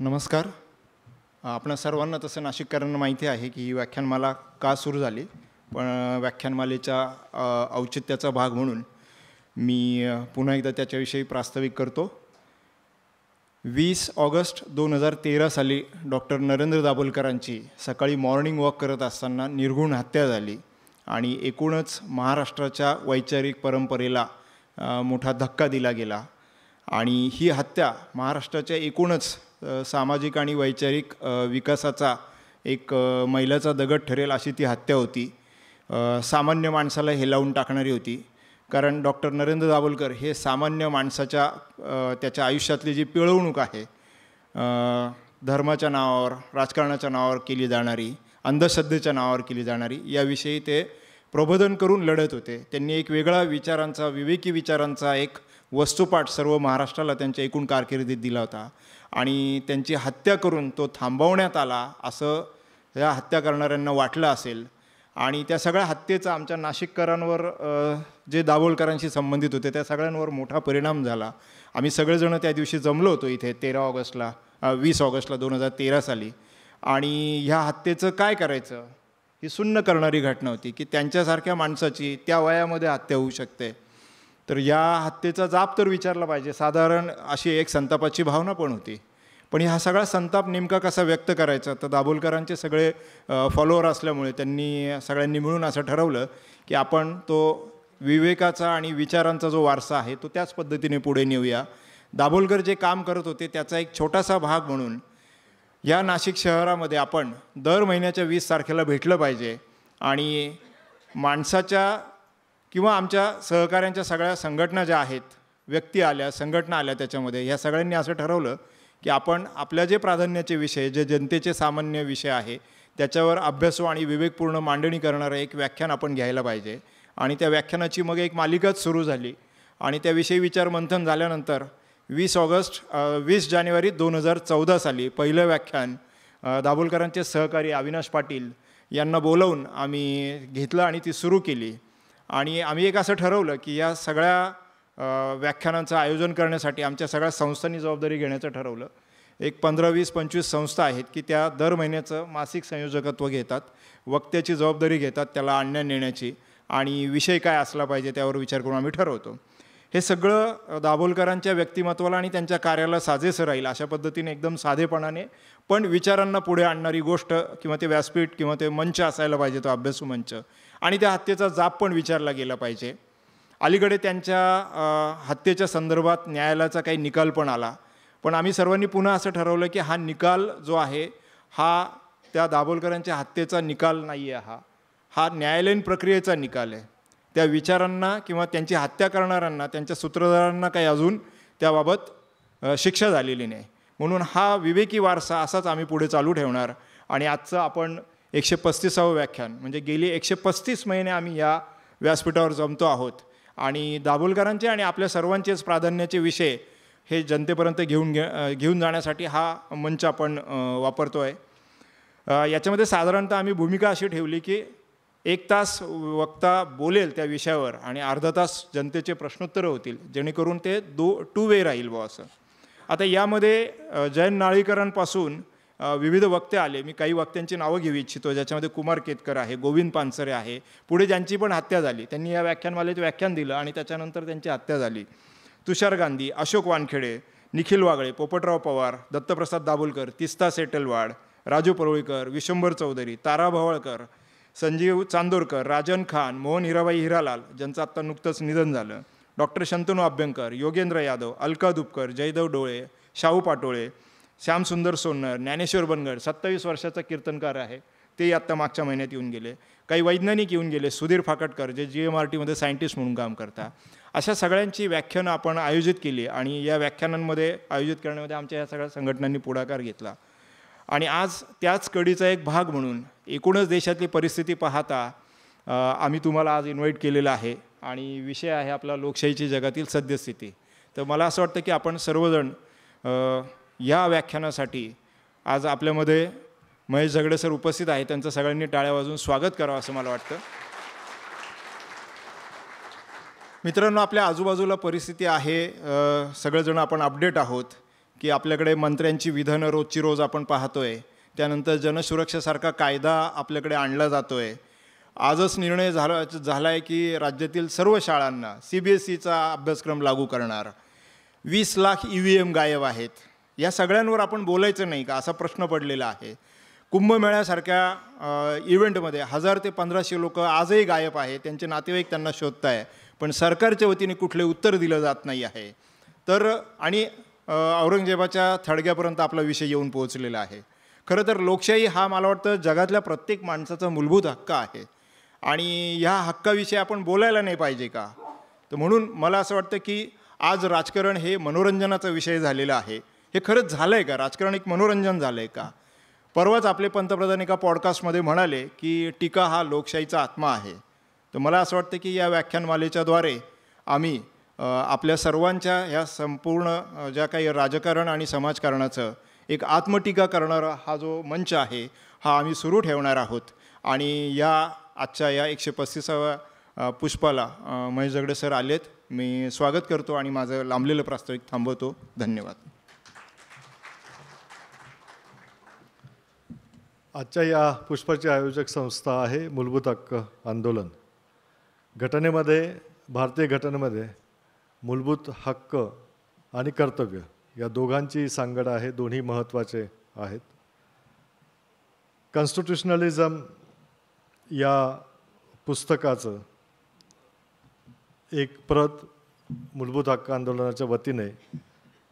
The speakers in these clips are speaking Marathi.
नमस्कार. आपणा सर्वांना तसं नाशिककरांना माहिती आहे की ही व्याख्यानमाला का सुरू झाली, पण व्याख्यानमालेच्या औचित्याचा भाग म्हणून मी पुन्हा एकदा त्याच्याविषयी प्रास्ताविक करतो. 20 ऑगस्ट 2013 साली डॉक्टर नरेंद्र दाभोलकरांची सकाळी मॉर्निंग वॉक करत असताना निर्घृण हत्या झाली आणि एकूणच महाराष्ट्राच्या वैचारिक परंपरेला मोठा धक्का दिला गेला. आणि ही हत्या महाराष्ट्राच्या एकूणच सामाजिक आणि वैचारिक विकासाचा एक मैलाचा दगड ठरेल अशी ती हत्या होती. सामान्य माणसाला हेलावून टाकणारी होती, कारण डॉक्टर नरेंद्र दाभोलकर हे सामान्य माणसाच्या त्याच्या आयुष्यातली जी पिळवणूक आहे, धर्माच्या नावावर, राजकारणाच्या नावावर केली जाणारी, अंधश्रद्धेच्या नावावर केली जाणारी, याविषयी ते प्रबोधन करून लढत होते. त्यांनी एक वेगळा विचारांचा, विवेकी विचारांचा एक वस्तुपाठ सर्व महाराष्ट्राला त्यांच्या एकूण कारकिर्दीत दिला होता. आणि त्यांची हत्या करून तो थांबवण्यात आला असं या हत्या करणाऱ्यांना वाटलं असेल. आणि त्या सगळ्या हत्येचा आमच्या नाशिककरांवर, जे दाभोलकरांशी संबंधित होते, त्या सगळ्यांवर मोठा परिणाम झाला. आम्ही सगळेजण त्या दिवशी जमलो होतो इथे 20 ऑगस्टला 2013 साली. आणि ह्या हत्येचं काय करायचं ही सुन्न करणारी घटना होती की त्यांच्यासारख्या माणसाची त्या वयामध्ये हत्या होऊ शकते. तर या हत्येचा जाब तर विचारला पाहिजे. साधारण अशी एक संतापाची भावना पण होती. पण हा सगळा संताप नेमका कसा व्यक्त करायचा, तर दाभोलकरांचे सगळे फॉलोअर असल्यामुळे त्यांनी सगळ्यांनी मिळून असं ठरवलं की आपण तो विवेकाचा आणि विचारांचा जो वारसा आहे तो त्याच पद्धतीने पुढे नेऊया. दाभोलकर जे काम करत होते त्याचा एक छोटासा भाग म्हणून या नाशिक शहरामध्ये आपण दर महिन्याच्या 20 तारखेला भेटलं पाहिजे. आणि माणसाच्या किंवा आमच्या सहकाऱ्यांच्या सगळ्या संघटना ज्या आहेत, व्यक्ती आल्या, संघटना आल्या, त्याच्यामध्ये ह्या सगळ्यांनी असं ठरवलं की आपण आपल्या जे प्राधान्याचे विषय, जे जनतेचे सामान्य विषय आहे, त्याच्यावर अभ्यासू आणि विवेकपूर्ण मांडणी करणारं एक व्याख्यान आपण घ्यायला पाहिजे. आणि त्या व्याख्यानाची मग एक मालिकाच सुरू झाली. आणि त्याविषयी विचारमंथन झाल्यानंतर 20 जानेवारी 2014 साली पहिलं व्याख्यान दाभोलकरांचे सहकारी अविनाश पाटील यांना बोलवून आम्ही घेतलं आणि ती सुरू केली. आणि आम्ही एक असं ठरवलं की या सगळ्या व्याख्यानांचं आयोजन करण्यासाठी आमच्या सगळ्या संस्थांनी जबाबदारी घेण्याचं ठरवलं. एक 15, 20, 25 संस्था आहेत की त्या दर महिन्याचं मासिक संयोजकत्व घेतात, वक्त्याची जबाबदारी घेतात, त्याला आणण्या नेण्याची, आणि विषय काय असला पाहिजे त्यावर विचार करून आम्ही ठरवतो. हे सगळं दाभोलकरांच्या व्यक्तिमत्वाला आणि त्यांच्या कार्याला साजेसं राहील अशा पद्धतीने एकदम साधेपणाने पण विचारांना पुढे आणणारी गोष्ट किंवा ते व्यासपीठ किंवा ते मंच असायला पाहिजे, तो अभ्यासू मंच. आणि त्या हत्येचा जाब पण विचारला गेला पाहिजे. अलीकडे त्यांच्या हत्येच्या संदर्भात न्यायालयाचा काही निकाल पण आला. पण आम्ही सर्वांनी पुन्हा असं ठरवलं की हा निकाल जो आहे हा त्या दाभोलकरांच्या हत्येचा निकाल नाही आहे, हा न्यायालयीन प्रक्रियेचा निकाल आहे. त्या विचारांना किंवा त्यांची हत्या करणाऱ्यांना, त्यांच्या सूत्रधारांना काही अजून त्याबाबत शिक्षा झालेली नाही. म्हणून हा विवेकी वारसा असाच आम्ही पुढे चालू ठेवणार. आणि आजचं आपण 135वं व्याख्यान, म्हणजे गेली 135 महिने आम्ही या व्यासपीठावर जमतो आहोत. आणि दाभोलकरांचे आणि आपल्या सर्वांचेच प्राधान्याचे विषय हे जनतेपर्यंत घेऊन जाण्यासाठी हा मंच आपण वापरतो आहे. याच्यामध्ये साधारणतः आम्ही भूमिका अशी ठेवली की 1 तास वक्ता बोलेल त्या विषयावर आणि अर्धा तास जनतेचे प्रश्नोत्तरं होतील, जेणेकरून ते टू वे राहील बुवा असं. आता यामध्ये जयंत नारळीकरांपासून विविध वक्ते आले. मी काही वक्त्यांची नावं घेऊ इच्छितो, ज्याच्यामध्ये कुमार केतकर आहे, गोविंद पानसरे आहे, पुढे ज्यांची पण हत्या झाली, त्यांनी या व्याख्यानमालेत व्याख्यान दिलं आणि त्याच्यानंतर त्यांची हत्या झाली. तुषार गांधी, अशोक वानखेडे, निखिल वागळे, पोपटराव पवार, दत्तप्रसाद दाभोलकर, तिस्ता सेटलवाड, राजू परुळेकर, विशंभर चौधरी, तारा भवळकर, संजीव चांदोरकर, राजन खान, मोहन हिराबाई हिरालाल, ज्यांचं आत्ता नुकतंच निधन झालं, डॉक्टर शंतनू अभ्यंकर, योगेंद्र यादव, अलका दुपकर, जयदेव डोळे, शाहू पाटोळे, श्यामसुंदर सोन्नर, ज्ञानेश्वर बनगड, 27 वर्षाचा कीर्तनकार आहे, ते आत्ता मागच्या महिन्यात येऊन गेले. काही वैज्ञानिक येऊन गेले, सुधीर फाकटकर, जे GMRTमध्ये सायंटिस्ट म्हणून काम करतात. अशा सगळ्यांची व्याख्यानं आपण आयोजित केली आणि या व्याख्यानांमध्ये आयोजित करण्यामध्ये आमच्या या सगळ्या संघटनांनी पुढाकार घेतला. आणि आज त्याच कडीचा एक भाग म्हणून एकूणच देशातली परिस्थिती पाहता आम्ही तुम्हाला आज इन्व्हाइट केलेलं आहे. आणि विषय आहे आपला लोकशाहीची जगातील सद्यस्थिती. तर मला असं वाटतं की आपण सर्वजण या व्याख्यानासाठी आज आपल्यामध्ये महेश झगडे सर उपस्थित आहेत, त्यांचं सगळ्यांनी टाळ्या वाजवून स्वागत करावं असं मला वाटतं. मित्रांनो, आपल्या आजूबाजूला परिस्थिती आहे, सगळेजण आपण अपडेट आहोत की आपल्याकडे मंत्र्यांची विधानं रोजची रोज आपण पाहतोय, त्यानंतर जनसुरक्षेसारखा कायदा आपल्याकडे आणला जातो आहे. आजच निर्णय झाला आहे की राज्यातील सर्व शाळांना CBSEचा अभ्यासक्रम लागू करणार. 20 लाख EVM गायब आहेत. या सगळ्यांवर आपण बोलायचं नाही का, असा प्रश्न पडलेला आहे. कुंभमेळ्यासारख्या इव्हेंटमध्ये 1000 ते 1500 लोक आजही गायब आहेत. त्यांचे नातेवाईक त्यांना शोधताय, पण सरकारच्या वतीने कुठले उत्तर दिलं जात नाही आहे. तर आणि औरंगजेबाच्या थडग्यापर्यंत आपला विषय येऊन पोहोचलेला आहे. खरं तर लोकशाही हा मला वाटतं जगातल्या प्रत्येक माणसाचा मूलभूत हक्क आहे आणि ह्या हक्काविषयी आपण बोलायला नाही पाहिजे का. तर म्हणून मला असं वाटतं की आज राजकारण हे मनोरंजनाचा विषय झालेला आहे. हे खरंच झालं आहे का? राजकारण एक मनोरंजन झालं आहे का? परवाच आपले पंतप्रधान एका पॉडकास्टमध्ये म्हणाले की टीका हा लोकशाहीचा आत्मा आहे. तर मला असं वाटतं की या व्याख्यानमालेच्याद्वारे आम्ही आपल्या सर्वांच्या ह्या संपूर्ण ज्या काही राजकारण आणि समाजकारणाचं एक आत्मटीका करणारा हा जो मंच आहे हा आम्ही सुरू ठेवणार आहोत. आणि या आजच्या या 135व्या पुष्पाला महेश झगडे सर आलेत. मी स्वागत करतो आणि माझं लांबलेलं प्रास्ताविक थांबवतो. धन्यवाद. आजच्या या पुष्पाची आयोजक संस्था आहे मूलभूत हक्क आंदोलन. घटनेमध्ये, भारतीय घटनेमध्ये मूलभूत हक्क आणि कर्तव्य या दोघांची सांगड आहे. दोन्ही महत्त्वाचे आहेत. कॉन्स्टिट्युशनलिझम या पुस्तकाचं एक प्रत मूलभूत हक्क आंदोलनाच्या वतीने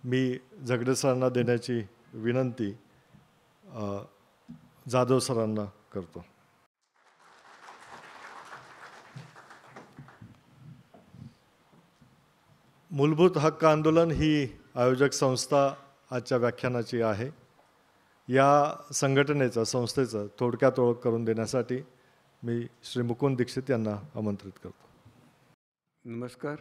मी झगडे सरांना देण्याची विनंती जाधव सरांना करतो. मूलभूत हक्क आंदोलन ही आयोजक संस्था आजच्या व्याख्यानाची आहे. या संघटनेचा, संस्थेचा थोडक्यात ओळख करून देण्यासाठी मी श्री मुकुंद दीक्षित यांना आमंत्रित करतो. नमस्कार.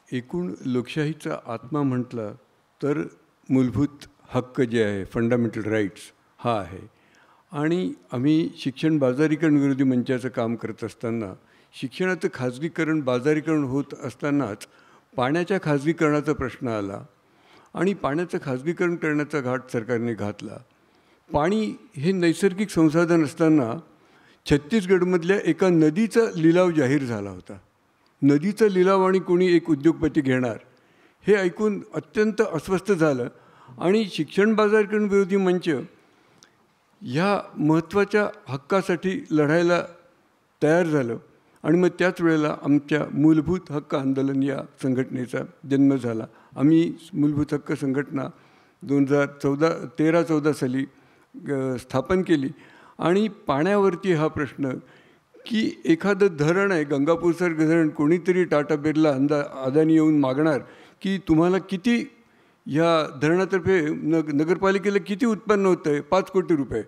एकूण लोकशाहीचा आत्मा म्हटलं तर मूलभूत हक्क जे आहे, फंडामेंटल राईट्स, हा आहे. आणि आम्ही शिक्षण बाजारीकरण विरोधी मंचाचं काम करत असताना, शिक्षणाचं खाजगीकरण, बाजारीकरण होत असतानाच पाण्याच्या खाजगीकरणाचा प्रश्न आला आणि पाण्याचं खाजगीकरण करण्याचा घाट सरकारने घातला. पाणी हे नैसर्गिक संसाधन असताना छत्तीसगडमधल्या एका नदीचा लिलाव जाहीर झाला होता. नदीचा लिलाव आणि कोणी एक उद्योगपती घेणार हे ऐकून अत्यंत अस्वस्थ झालं आणि शिक्षण बाजारीकरण विरोधी मंच ह्या महत्त्वाच्या हक्कासाठी लढायला तयार झालं. आणि मग त्याच वेळेला आमच्या मूलभूत हक्क आंदोलन या संघटनेचा जन्म झाला. आम्ही मूलभूत हक्क संघटना 2013-14 साली स्थापन केली. आणि पाण्यावरती हा प्रश्न की एखादं धरण आहे, गंगापूरसारखं धरण, कोणीतरी टाटा बिर्ला अदानी येऊन मागणार की तुम्हाला किती ह्या धरणातर्फे नगरपालिकेला किती उत्पन्न होतं आहे, 5 कोटी रुपये.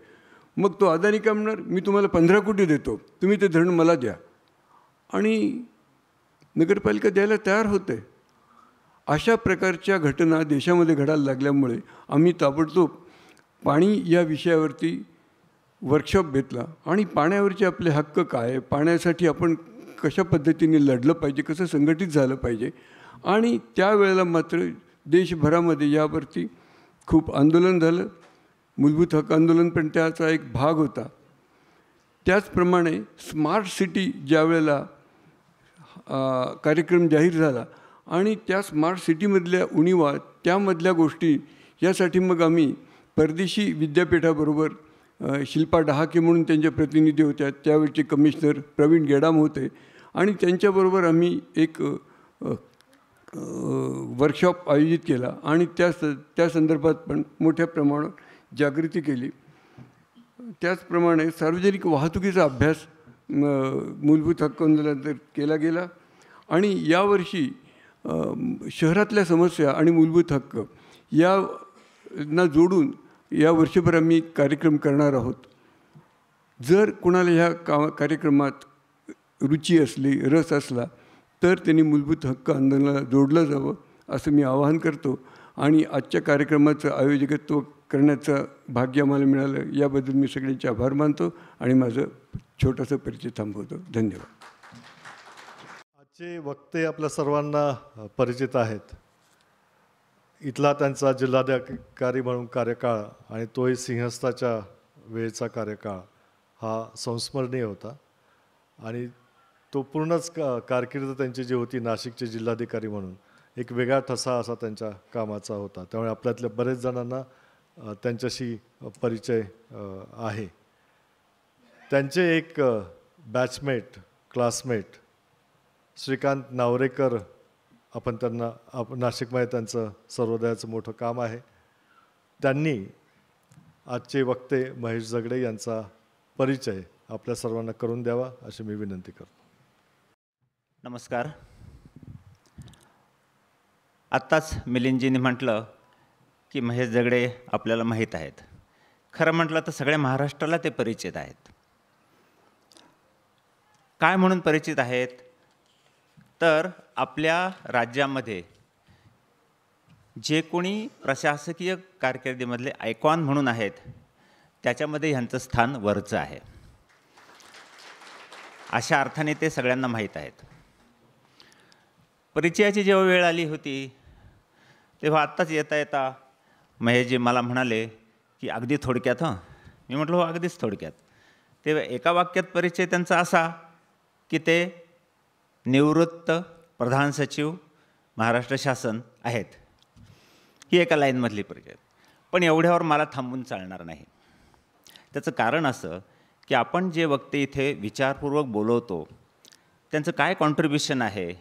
मग तो अदानी काय म्हणणार, मी तुम्हाला 15 कोटी देतो, तुम्ही ते धरण मला द्या. आणि नगरपालिका द्यायला तयार होते. अशा प्रकारच्या घटना देशामध्ये घडायला लागल्यामुळे आम्ही ताबडतोब पाणी या विषयावरती वर्कशॉप घेतला. आणि पाण्यावरचे आपले हक्क काय, पाण्यासाठी आपण कशा पद्धतीने लढलं पाहिजे, कसं संघटित झालं पाहिजे. आणि त्यावेळेला मात्र देशभरामध्ये यावरती खूप आंदोलन झालं. मूलभूत हक्क आंदोलन पण त्याचा एक भाग होता. त्याचप्रमाणे स्मार्ट सिटी ज्या वेळेला कार्यक्रम जाहीर झाला आणि त्या स्मार्ट सिटीमधल्या उणीवा, त्यामधल्या गोष्टी यासाठी मग आम्ही परदेशी विद्यापीठाबरोबर शिल्पा डहाके म्हणून त्यांच्या प्रतिनिधी होत्या, त्यावेळचे कमिशनर प्रवीण गेडाम होते, आणि त्यांच्याबरोबर आम्ही एक वर्कशॉप आयोजित केला आणि त्या संदर्भात पण मोठ्या प्रमाणात जागृती केली. त्याचप्रमाणे सार्वजनिक वाहतुकीचा अभ्यास मूलभूत हक्क आंदोलनात केला गेला. आणि यावर्षी शहरातल्या समस्या आणि मूलभूत हक्क यांना जोडून या वर्षभर आम्ही कार्यक्रम करणार आहोत. जर कोणाला ह्या कार्यक्रमात रुची असली, रस असला तर त्यांनी मूलभूत हक्क आंदोलनाला जोडलं जावं असं मी आवाहन करतो. आणि आजच्या कार्यक्रमाचं आयोजकत्व करण्याचं भाग्य आम्हाला मिळालं, याबद्दल मी सगळ्यांचे आभार मानतो आणि माझं छोटासा परिचय थांबवतो. धन्यवाद. आजचे वक्ते आपल्या सर्वांना परिचित आहेत. इथला त्यांचा जिल्हाधिकारी म्हणून कार्यकाळ आणि तोही सिंहस्थाच्या वेळेचा कार्यकाळ हा संस्मरणीय होता आणि तो पूर्णच कारकीर्द त्यांची जी होती नाशिकचे जिल्हाधिकारी म्हणून एक वेगळा ठसा असा त्यांच्या कामाचा होता. त्यामुळे आपल्यातल्या बरेच जणांना त्यांच्याशी परिचय आहे. त्यांचे एक बॅचमेट क्लासमेट श्रीकांत नावरेकर, आपण त्यांना नाशिकमध्ये त्यांचं सर्वोदयाचं मोठं काम आहे. त्यांनी आजचे वक्ते महेश झगडे यांचा परिचय आपल्या सर्वांना करून द्यावा अशी मी विनंती करतो. नमस्कार. आत्ताच मिलिंदजींनी म्हटलं की महेश झगडे आपल्याला माहीत आहेत. खरं म्हटलं तर सगळ्या महाराष्ट्राला ते परिचित आहेत. काय म्हणून परिचित आहेत तर आपल्या राज्यामध्ये जे कोणी प्रशासकीय कारकिर्दीमधले आयकॉन म्हणून आहेत त्याच्यामध्ये ह्यांचं स्थान वरचं आहे. अशा अर्थाने ते सगळ्यांना माहीत आहेत. परिचयाची जेव्हा वेळ आली होती तेव्हा आत्ताच येता येता महेशजी मला म्हणाले की अगदी थोडक्यात. मी म्हटलं हो अगदीच थोडक्यात. तेव्हा एका वाक्यात परिचय त्यांचा असा की ते निवृत्त प्रधान सचिव महाराष्ट्र शासन आहेत. ही एका लाईनमधली परिचय. पण एवढ्यावर मला थांबून चालणार नाही. त्याचं कारण असं की आपण जे वक्ते इथे विचारपूर्वक बोलवतो त्यांचं काय कॉन्ट्रिब्युशन आहे,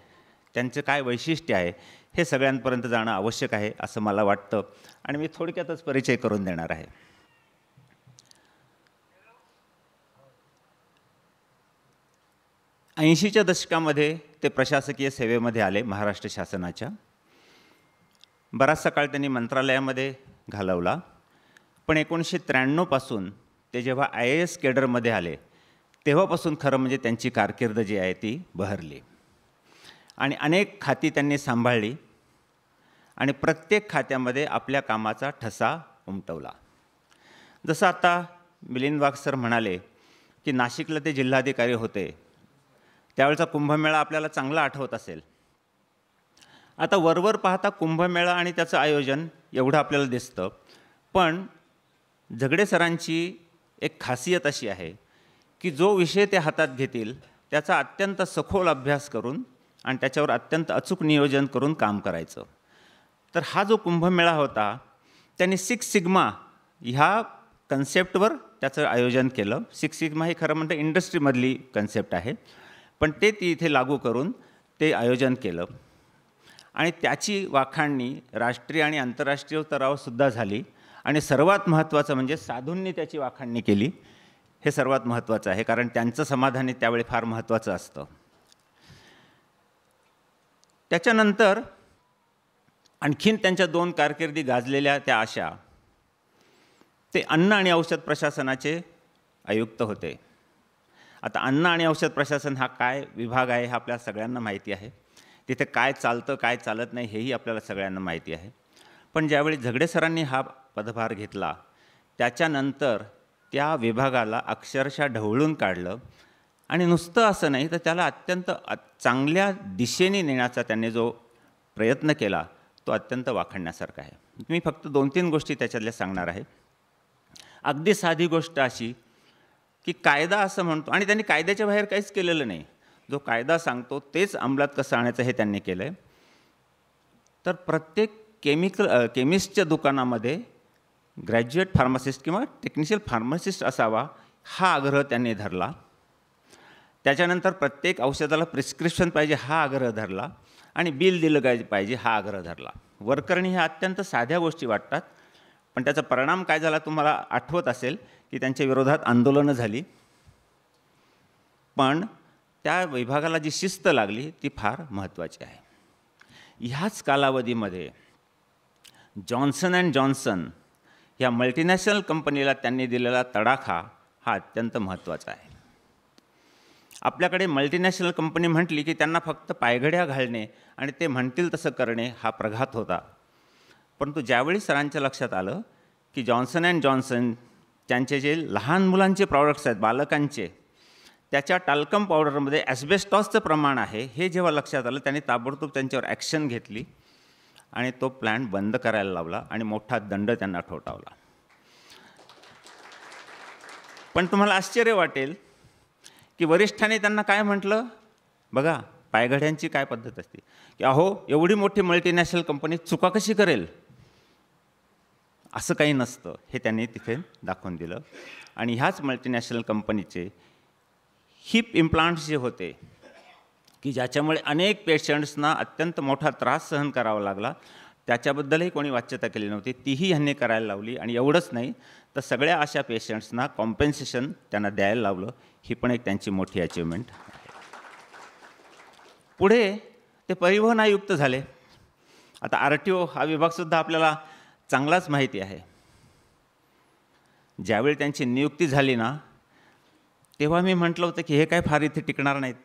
त्यांचं काय वैशिष्ट्य आहे हे सगळ्यांपर्यंत जाणं आवश्यक आहे असं मला वाटतं आणि मी थोडक्यातच परिचय करून देणार आहे. ऐंशीच्या दशकामध्ये ते प्रशासकीय सेवेमध्ये आले महाराष्ट्र शासनाच्या. बराचसा काळ त्यांनी मंत्रालयामध्ये घालवला. पण 1993 ते जेव्हा IAS केडरमध्ये आले तेव्हापासून खरं म्हणजे त्यांची कारकीर्द जी आहे ती बहरली आणि अनेक खाती त्यांनी सांभाळली आणि प्रत्येक खात्यामध्ये आपल्या कामाचा ठसा उमटवला. जसं आता मिलिंद वाघ सर म्हणाले की नाशिकला ते जिल्हाधिकारी होते त्यावेळचा कुंभमेळा आपल्याला चांगला आठवत असेल. आता वरवर पाहता कुंभमेळा आणि त्याचं आयोजन एवढं आपल्याला दिसतं, पण झगडे सरांची एक खासियत अशी आहे की जो विषय ते हातात घेतील त्याचा अत्यंत सखोल अभ्यास करून आणि त्याच्यावर अत्यंत अचूक नियोजन करून काम करायचं. तर हा जो कुंभमेळा होता त्यांनी 6 सिग्मा ह्या कन्सेप्टवर त्याचं आयोजन केलं. 6 सिग्मा ही खरं म्हणतं इंडस्ट्रीमधली कन्सेप्ट आहे, पण ते ती इथे लागू करून ते आयोजन केलं आणि त्याची वाखाणणी राष्ट्रीय आणि आंतरराष्ट्रीय स्तरावर सुद्धा झाली. आणि सर्वात महत्त्वाचं म्हणजे साधूंनी त्याची वाखाणणी केली. हे सर्वात महत्त्वाचं आहे कारण त्यांचं समाधान त्यावेळी फार महत्त्वाचं असतं. त्याच्यानंतर आणखीन त्यांच्या 2 कारकिर्दी गाजलेल्या त्या अशा, ते अन्न आणि औषध प्रशासनाचे आयुक्त होते. आता अन्न आणि औषध प्रशासन हा काय विभाग आहे हा आपल्या सगळ्यांना माहिती आहे. तिथे काय चालतं काय चालत नाही हेही आपल्याला सगळ्यांना माहिती आहे. पण ज्यावेळी झगडे सरांनी हा पदभार घेतला त्याच्यानंतर त्या विभागाला अक्षरशः ढवळून काढलं आणि नुसतं असं नाही तर त्याला अत्यंत चांगल्या दिशेने नेण्याचा त्यांनी जो प्रयत्न केला तो अत्यंत वाखाणण्यासारखा आहे. मी फक्त 2-3 गोष्टी त्याच्यातल्या सांगणार आहे. अगदी साधी गोष्ट अशी की कायदा असं म्हणतो आणि त्यांनी कायद्याच्या बाहेर काहीच केलेलं नाही. जो कायदा सांगतो तेच अंमलात कसं आणायचं हे त्यांनी केलं आहे. तर प्रत्येक केमिस्टच्या दुकानामध्ये ग्रॅज्युएट फार्मासिस्ट किंवा टेक्निशियल फार्मासिस्ट असावा हा आग्रह त्यांनी धरला. त्याच्यानंतर प्रत्येक औषधाला प्रिस्क्रिप्शन पाहिजे हा आग्रह धरला आणि बिल दिलं पाहिजे हा आग्रह धरला. वरकरणी ह्या अत्यंत साध्या गोष्टी वाटतात, पण त्याचा परिणाम काय झाला तुम्हाला आठवत असेल की त्यांच्या विरोधात आंदोलनं झाली. पण त्या विभागाला जी शिस्त लागली ती फार महत्त्वाची आहे. ह्याच कालावधीमध्ये जॉन्सन अँड जॉन्सन ह्या मल्टीनॅशनल कंपनीला त्यांनी दिलेला तडाखा हा अत्यंत महत्त्वाचा आहे. आपल्याकडे मल्टीनॅशनल कंपनी म्हटली की त्यांना फक्त पायघड्या घालणे आणि ते म्हणतील तसं करणे हा प्रघात होता. परंतु ज्यावेळी सरांच्या लक्षात आलं की जॉन्सन अँड जॉन्सन त्यांचे जे लहान मुलांचे प्रॉडक्ट्स आहेत बालकांचे त्याच्या टाल्कम पावडरमध्ये ॲस्बेस्टॉसचं प्रमाण आहे हे जेव्हा लक्षात आलं त्यांनी ताबडतोब त्यांच्यावर ॲक्शन घेतली आणि तो प्लॅन्ट बंद करायला लावला आणि मोठा दंड त्यांना ठोठावला. पण तुम्हाला आश्चर्य वाटेल की वरिष्ठांनी त्यांना काय म्हटलं, बघा पायघड्यांची काय पद्धत असते की अहो एवढी मोठी मल्टीनॅशनल कंपनी चुका कशी करेल, असं काही नसतं हे त्यांनी तिथे दाखवून दिलं. आणि ह्याच मल्टीनॅशनल कंपनीचे हिप इम्प्लांट्स जे होते की ज्याच्यामुळे अनेक पेशंट्सना अत्यंत मोठा त्रास सहन करावा लागला, त्याच्याबद्दलही कोणी वाच्यता केली नव्हती, तीही ह्यांनी करायला लावली. आणि एवढंच नाही तर सगळ्या अशा पेशंट्सना कॉम्पेन्सेशन त्यांना द्यायला लावलं. ही पण एक त्यांची मोठी अचिव्हमेंट. पुढे ते परिवहन आयुक्त झाले. आता RTO हा विभागसुद्धा आपल्याला चांगलाच माहिती आहे. ज्यावेळी त्यांची नियुक्ती झाली ना, तेव्हा मी म्हटलं होतं की हे काय फार इथे टिकणार नाहीत.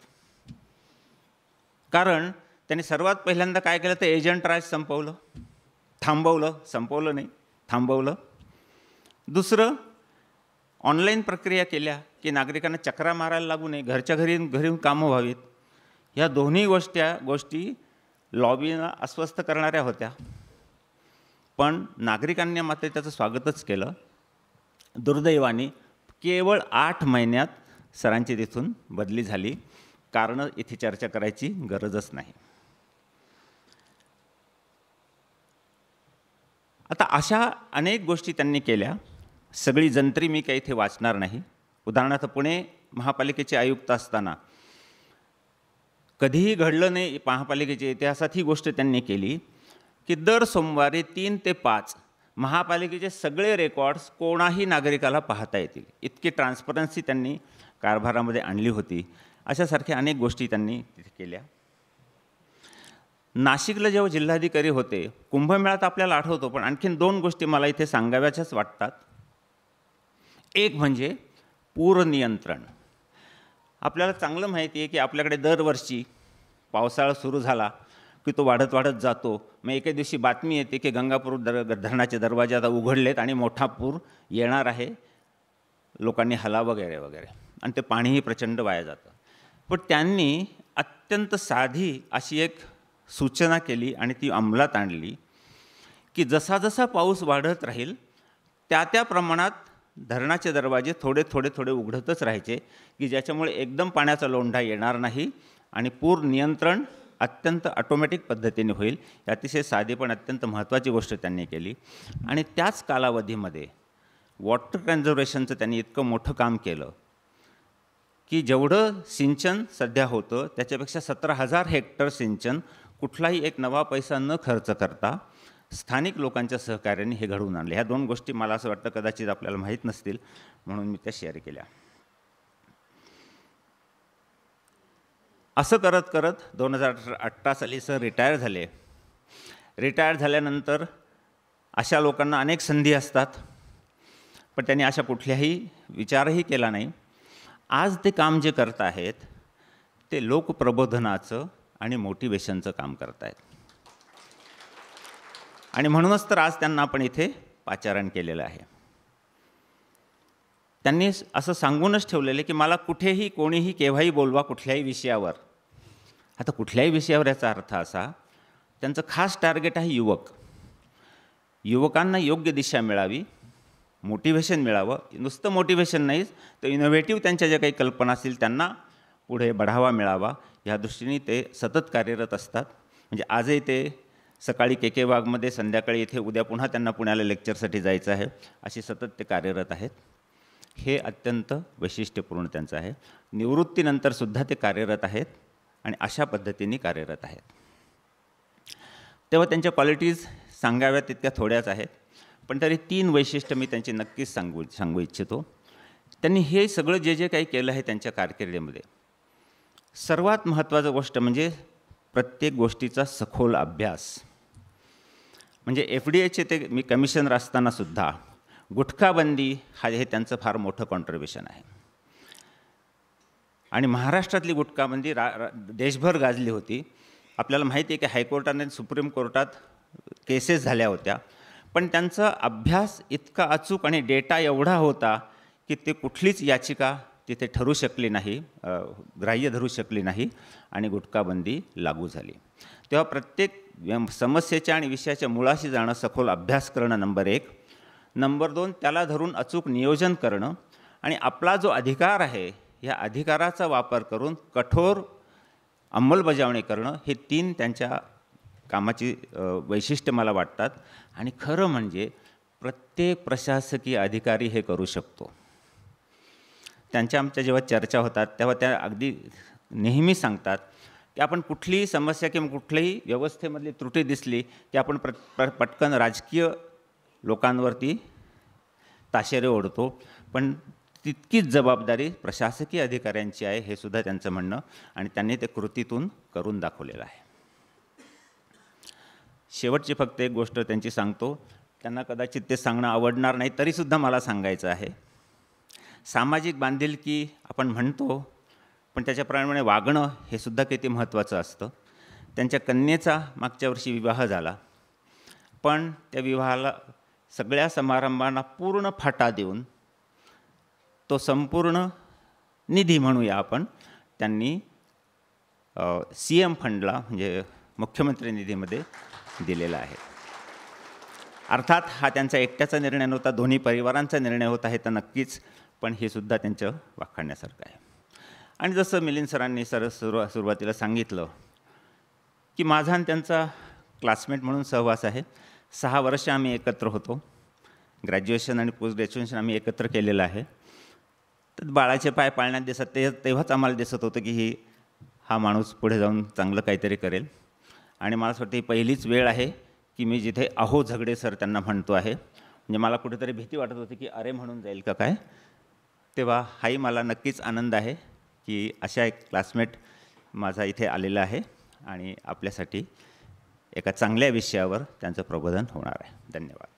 कारण त्यांनी सर्वात पहिल्यांदा काय केलं तर एजंट राज संपवलं नाही, थांबवलं. दुसरं, ऑनलाईन प्रक्रिया केल्या की नागरिकांना चक्रा मारायला लागू नये, घरच्या घरी कामं व्हावीत. ह्या दोन्ही गोष्टी लॉबीला अस्वस्थ करणाऱ्या होत्या, पण नागरिकांनी मात्र त्याचं स्वागतच केलं. दुर्दैवाने केवळ 8 महिन्यात सरांची तिथून बदली झाली. कारणं इथे चर्चा करायची गरजच नाही. आता अशा अनेक गोष्टी त्यांनी केल्या. सगळी जंत्री मी काही इथे वाचणार नाही. उदाहरणार्थ पुणे महापालिकेचे आयुक्त असताना कधीही घडलं नाही महापालिकेच्या इतिहासात ही गोष्ट त्यांनी केली की दर सोमवारी 3 ते 5 महापालिकेचे सगळे रेकॉर्ड्स कोणाही नागरिकाला पाहता येतील, इतकी ट्रान्सपरन्सी त्यांनी कारभारामध्ये आणली होती. अशासारख्या अनेक गोष्टी त्यांनी तिथे केल्या. नाशिकला जेव्हा जिल्हाधिकारी होते, कुंभमेळ्यात आपल्याला आठवतो, पण आणखीन 2 गोष्टी मला इथे सांगाव्याच्याच वाटतात. एक म्हणजे पूर नियंत्रण. आपल्याला चांगलं माहिती आहे की आपल्याकडे दरवर्षी पावसाळा सुरू झाला की तो वाढत जातो. मग एके दिवशी बातमी येते की गंगापूर धरणाचे दरवाजे आता उघडलेत आणि मोठा पूर येणार आहे, लोकांनी हला वगैरे वगैरे, आणि ते पाणीही प्रचंड वाया जातं. पण त्यांनी अत्यंत साधी अशी एक सूचना केली आणि ती अंमलात आणली की जसा जसा पाऊस वाढत राहील त्या प्रमाणात धरणाचे दरवाजे थोडे उघडतच राहायचे की ज्याच्यामुळे एकदम पाण्याचा लोंढा येणार नाही आणि पूर नियंत्रण अत्यंत ऑटोमॅटिक पद्धतीने होईल. ही अतिशय साधी पण अत्यंत महत्त्वाची गोष्ट त्यांनी केली. आणि त्याच कालावधीमध्ये वॉटर कन्झर्वेशनचं त्यांनी इतकं मोठं काम केलं की जेवढं सिंचन सध्या होतं त्याच्यापेक्षा 17,000 हेक्टर सिंचन कुठलाही एक नवा पैसा न खर्च करता स्थानिक लोकांच्या सहकार्याने हे घडवून आणले. ह्या 2 गोष्टी मला असं वाटतं कदाचित आपल्याला माहीत नसतील, म्हणून मी त्या शेअर केल्या. असं करत 2018 साली सर रिटायर झाले. रिटायर झाल्यानंतर अशा लोकांना अनेक संधी असतात, पण त्यांनी अशा कुठल्याही विचारही केला नाही. आज ते काम जे करत आहेत ते लोकप्रबोधनाचं आणि मोटिवेशनचं काम करत आहेत. आणि म्हणूनच तर आज त्यांना आपण इथे पाचारण केलेलं आहे. त्यांनी असं सांगूनच ठेवलेलं की मला कुठेही कोणीही केव्हाही बोलवा कुठल्याही विषयावर. आता कुठल्याही विषयावर याचा अर्थ असा, त्यांचं खास टार्गेट आहे युवकांना योग्य दिशा मिळावी, मोटिवेशन मिळावं. नुसतं मोटिवेशन नाहीच तर इनोव्हेटिव्ह त्यांच्या ज्या काही कल्पना असतील त्यांना पुढे बढावा मिळावा, ह्या दृष्टीने ते सतत कार्यरत असतात. म्हणजे आजही ते सकाळी KK वाघमध्ये, संध्याकाळी इथे, उद्या पुन्हा त्यांना पुण्याला लेक्चरसाठी जायचं आहे, अशी सतत ते कार्यरत आहेत. हे अत्यंत वैशिष्ट्यपूर्ण त्यांचं आहे. निवृत्तीनंतरसुद्धा ते कार्यरत आहेत आणि अशा पद्धतीने कार्यरत आहेत. तेव्हा त्यांच्या क्वालिटीज सांगाव्यात तितक्या थोड्याच आहेत, पण तरी 3 वैशिष्ट्य मी त्यांची नक्कीच सांगू इच्छितो. त्यांनी हे सगळं जे काही केलं आहे त्यांच्या कारकिर्दीमध्ये, सर्वात महत्त्वाचं गोष्ट म्हणजे प्रत्येक गोष्टीचा सखोल अभ्यास. म्हणजे FDAचे ते मी कमिशनर असतानासुद्धा गुटखाबंदी हे त्यांचं फार मोठं कॉन्ट्रिब्युशन आहे. आणि महाराष्ट्रातली गुटखाबंदी देशभर गाजली होती. आपल्याला माहिती आहे की हायकोर्टाने, सुप्रीम कोर्टात केसेस झाल्या होत्या, पण त्यांचा अभ्यास इतका अचूक आणि डेटा एवढा होता की ते कुठलीच याचिका तिथे ठरू शकली नाही, ग्राह्य धरू शकली नाही आणि गुटखाबंदी लागू झाली. तेव्हा प्रत्येक समस्येच्या आणि विषयाच्या मुळाशी जाणं, सखोल अभ्यास करणं नंबर 1. नंबर 2, त्याला धरून अचूक नियोजन करणं आणि आपला जो अधिकार आहे या अधिकाराचा वापर करून कठोर अंमलबजावणी करणं, हे 3 त्यांच्या कामाची वैशिष्ट्य मला वाटतात. आणि खरं म्हणजे प्रत्येक प्रशासकीय अधिकारी हे करू शकतो. त्यांच्या आमच्या जेव्हा चर्चा होतात तेव्हा त्या अगदी नेहमी सांगतात की आपण कुठलीही समस्या किंवा कुठल्याही व्यवस्थेमधली त्रुटी दिसली की आपण पटकन राजकीय लोकांवरती ताशेरे ओढतो, पण तितकीच जबाबदारी प्रशासकीय अधिकाऱ्यांची आहे, हे सुद्धा त्यांचं म्हणणं, आणि त्यांनी ते कृतीतून करून दाखवलेलं आहे. शेवटची फक्त एक गोष्ट त्यांची सांगतो, त्यांना कदाचित ते सांगणं आवडणार नाही, तरीसुद्धा मला सांगायचं आहे. सामाजिक बांधिलकी आपण म्हणतो, पण त्याच्याप्रमाणे वागणं हे सुद्धा किती महत्त्वाचं असतं. त्यांच्या कन्येचा मागच्या वर्षी विवाह झाला, पण त्या विवाहाला सगळ्या समारंभांना पूर्ण फाटा देऊन तो संपूर्ण निधी म्हणूया आपण, त्यांनी CM फंडला म्हणजे मुख्यमंत्री निधीमध्ये दिलेला आहे. अर्थात हा त्यांचा एकट्याचा निर्णय नव्हता, दोन्ही परिवारांचा निर्णय होता हे तर नक्कीच, पण हे सुद्धा त्यांचं वाखाणण्यासारखं आहे. आणि जसं मिलिंद सरांनी सुरुवातीला सांगितलं की माझा आणि त्यांचा क्लासमेट म्हणून सहवास आहे. 6 वर्ष आम्ही एकत्र होतो. ग्रॅज्युएशन आणि पोस्ट ग्रॅज्युएशन आम्ही एकत्र केलेलं आहे. तर बाळाचे पाय पाळण्यात तेव्हाच आम्हाला दिसत होतं की हा माणूस पुढे जाऊन चांगलं काहीतरी करेल. आणि मला असं वाटतं ही पहिलीच वेळ आहे की मी जिथे अहो झगडे सर त्यांना म्हणतो आहे, म्हणजे मला कुठेतरी भीती वाटत होती की अरे म्हणून जाईल का काय, तेव्हा हाही मला नक्कीच आनंद आहे की अशा एक क्लासमेट माझा इथे आलेला आहे आणि आपल्यासाठी एका चांगल्या विषयावर त्यांचं प्रबोधन होणार आहे. धन्यवाद.